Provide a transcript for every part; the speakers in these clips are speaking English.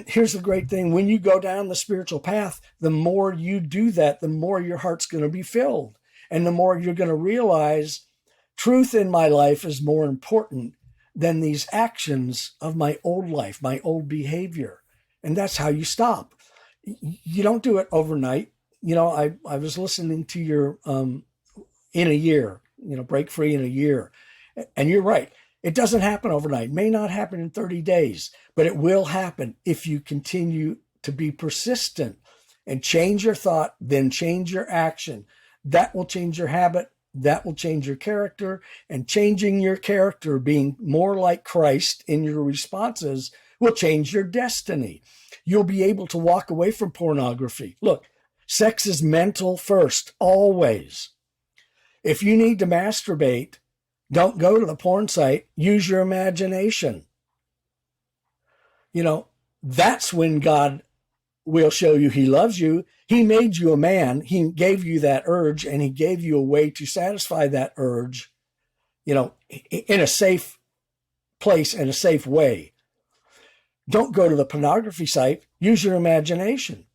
Here's the great thing. When you go down the spiritual path, the more you do that, the more your heart's going to be filled. And the more you're going to realize truth in my life is more important than these actions of my old life, my old behavior. And that's how you stop. You don't do it overnight. I was listening to your in a year, break free in a year. And you're right. It doesn't happen overnight. It may not happen in 30 days, but it will happen if you continue to be persistent and change your thought, then change your action. That will change your habit. That will change your character. And changing your character, being more like Christ in your responses, will change your destiny. You'll be able to walk away from pornography. Look, sex is mental first, always. If you need to masturbate, don't go to the porn site. Use your imagination. That's when God will show you he loves you. He made you a man. He gave you that urge, and he gave you a way to satisfy that urge, in a safe place and a safe way. Don't go to the pornography site. Use your imagination.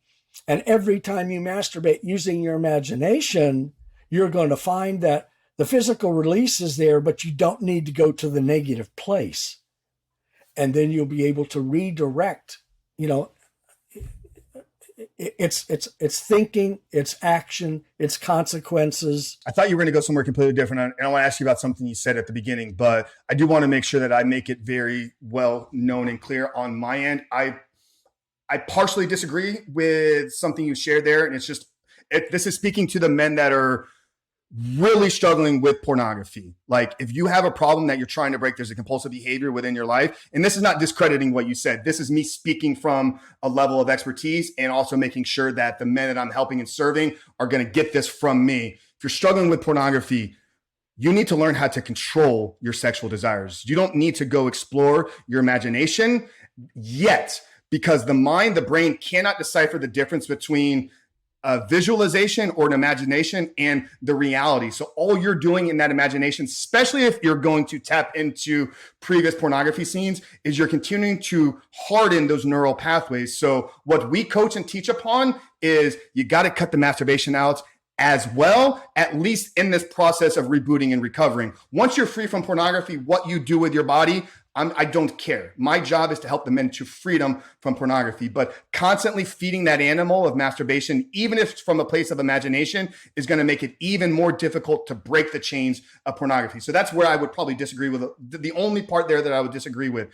And every time you masturbate using your imagination, you're going to find that the physical release is there, but you don't need to go to the negative place. And then you'll be able to redirect, it's thinking, it's action, it's consequences. I thought you were going to go somewhere completely different. And I want to ask you about something you said at the beginning, but I do want to make sure that I make it very well known and clear on my end. I partially disagree with something you shared there. And this is speaking to the men that are really struggling with pornography. Like, if you have a problem that you're trying to break, there's a compulsive behavior within your life. And this is not discrediting what you said. This is me speaking from a level of expertise and also making sure that the men that I'm helping and serving are going to get this from me. If you're struggling with pornography, you need to learn how to control your sexual desires. You don't need to go explore your imagination yet, because the brain cannot decipher the difference between a visualization or an imagination and the reality. So all you're doing in that imagination, especially if you're going to tap into previous pornography scenes, is you're continuing to harden those neural pathways. So what we coach and teach upon is you got to cut the masturbation out as well, at least in this process of rebooting and recovering. Once you're free from pornography, what you do with your body, I don't care. My job is to help the men to freedom from pornography, but constantly feeding that animal of masturbation, even if it's from a place of imagination, is going to make it even more difficult to break the chains of pornography. So that's where I would probably disagree with the only part there that I would disagree with.